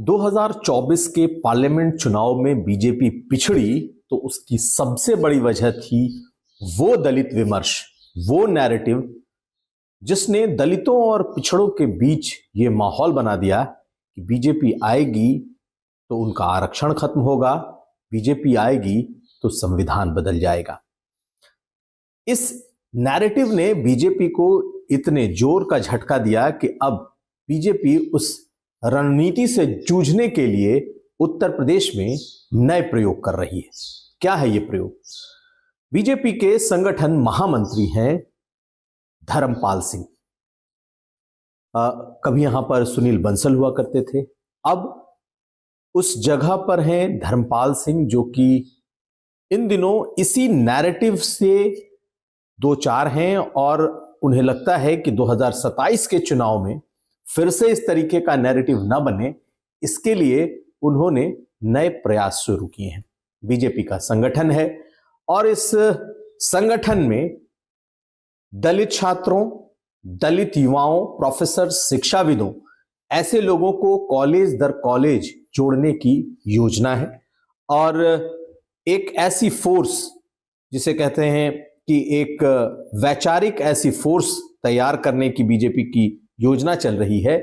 2024 के पार्लियामेंट चुनाव में बीजेपी पिछड़ी तो उसकी सबसे बड़ी वजह थी वो दलित विमर्श, वो नैरेटिव जिसने दलितों और पिछड़ों के बीच ये माहौल बना दिया कि बीजेपी आएगी तो उनका आरक्षण खत्म होगा, बीजेपी आएगी तो संविधान बदल जाएगा। इस नैरेटिव ने बीजेपी को इतने जोर का झटका दिया कि अब बीजेपी उस रणनीति से जूझने के लिए उत्तर प्रदेश में नए प्रयोग कर रही है। क्या है ये प्रयोग? बीजेपी के संगठन महामंत्री हैं धर्मपाल सिंह। कभी यहां पर सुनील बंसल हुआ करते थे, अब उस जगह पर हैं धर्मपाल सिंह, जो कि इन दिनों इसी नैरेटिव से दो चार हैं और उन्हें लगता है कि 2027 के चुनाव में फिर से इस तरीके का नैरेटिव न बने, इसके लिए उन्होंने नए प्रयास शुरू किए हैं। बीजेपी का संगठन है और इस संगठन में दलित छात्रों, दलित युवाओं, प्रोफेसर, शिक्षाविदों, ऐसे लोगों को कॉलेज दर कॉलेज जोड़ने की योजना है और एक ऐसी फोर्स, जिसे कहते हैं कि एक वैचारिक ऐसी फोर्स तैयार करने की बीजेपी की योजना चल रही है,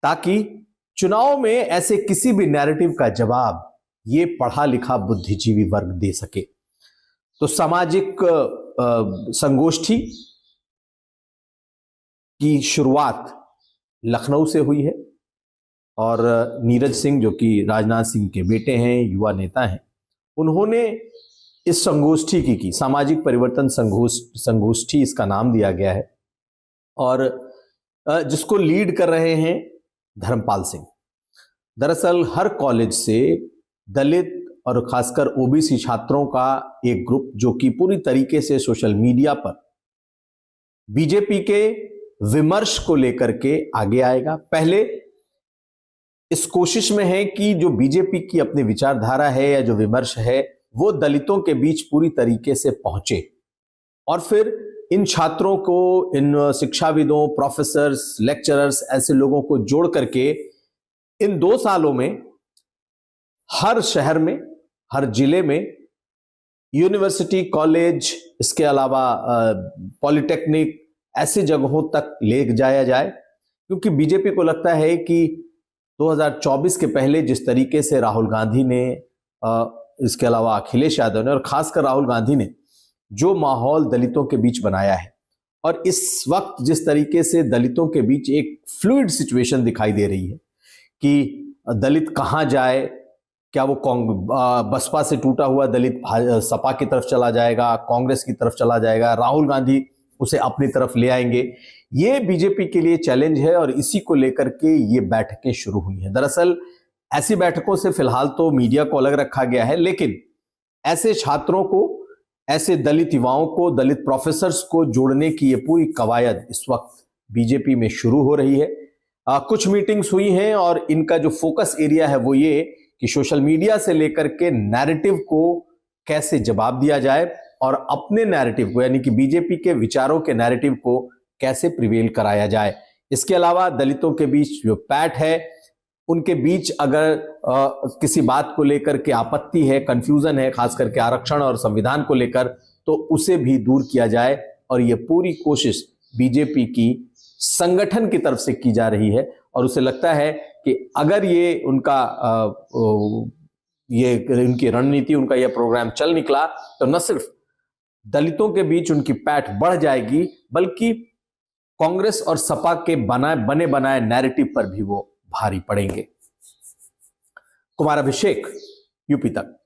ताकि चुनाव में ऐसे किसी भी नैरेटिव का जवाब ये पढ़ा लिखा बुद्धिजीवी वर्ग दे सके। तो सामाजिक संगोष्ठी की शुरुआत लखनऊ से हुई है और नीरज सिंह, जो कि राजनाथ सिंह के बेटे हैं, युवा नेता हैं, उन्होंने इस संगोष्ठी की सामाजिक परिवर्तन संगोष्ठी इसका नाम दिया गया है और जिसको लीड कर रहे हैं धर्मपाल सिंह। दरअसल हर कॉलेज से दलित और खासकर ओबीसी छात्रों का एक ग्रुप, जो कि पूरी तरीके से सोशल मीडिया पर बीजेपी के विमर्श को लेकर के आगे आएगा। पहले इस कोशिश में है कि जो बीजेपी की अपनी विचारधारा है या जो विमर्श है वो दलितों के बीच पूरी तरीके से पहुंचे और फिर इन छात्रों को, इन शिक्षाविदों, प्रोफेसर्स, लेक्चरर्स, ऐसे लोगों को जोड़ करके इन 2 सालों में हर शहर में, हर जिले में यूनिवर्सिटी, कॉलेज, इसके अलावा पॉलिटेक्निक, ऐसी जगहों तक ले जाया जाए, क्योंकि बीजेपी को लगता है कि 2024 के पहले जिस तरीके से राहुल गांधी ने, इसके अलावा अखिलेश यादव ने और खासकर राहुल गांधी ने जो माहौल दलितों के बीच बनाया है और इस वक्त जिस तरीके से दलितों के बीच एक फ्लूइड सिचुएशन दिखाई दे रही है कि दलित कहां जाए, क्या वो बसपा से टूटा हुआ दलित सपा की तरफ चला जाएगा, कांग्रेस की तरफ चला जाएगा, राहुल गांधी उसे अपनी तरफ ले आएंगे, ये बीजेपी के लिए चैलेंज है और इसी को लेकर के ये बैठकें शुरू हुई हैं। दरअसल ऐसी बैठकों से फिलहाल तो मीडिया को अलग रखा गया है, लेकिन ऐसे छात्रों को, ऐसे दलित युवाओं को, दलित प्रोफेसर्स को जोड़ने की ये पूरी कवायद इस वक्त बीजेपी में शुरू हो रही है। कुछ मीटिंग्स हुई हैं और इनका जो फोकस एरिया है वो ये कि सोशल मीडिया से लेकर के नैरेटिव को कैसे जवाब दिया जाए और अपने नैरेटिव को, यानी कि बीजेपी के विचारों के नैरेटिव को कैसे प्रिवेल कराया जाए। इसके अलावा दलितों के बीच जो पैठ है, उनके बीच अगर किसी बात को लेकर के आपत्ति है, कंफ्यूजन है, खास करके आरक्षण और संविधान को लेकर, तो उसे भी दूर किया जाए और ये पूरी कोशिश बीजेपी की संगठन की तरफ से की जा रही है और उसे लगता है कि अगर ये उनका ये इनकी रणनीति, उनका यह प्रोग्राम चल निकला तो न सिर्फ दलितों के बीच उनकी पैठ बढ़ जाएगी, बल्कि कांग्रेस और सपा के बने बनाए नैरेटिव पर भी वो भारी पड़ेंगे। कुमार अभिषेक, यूपी तक।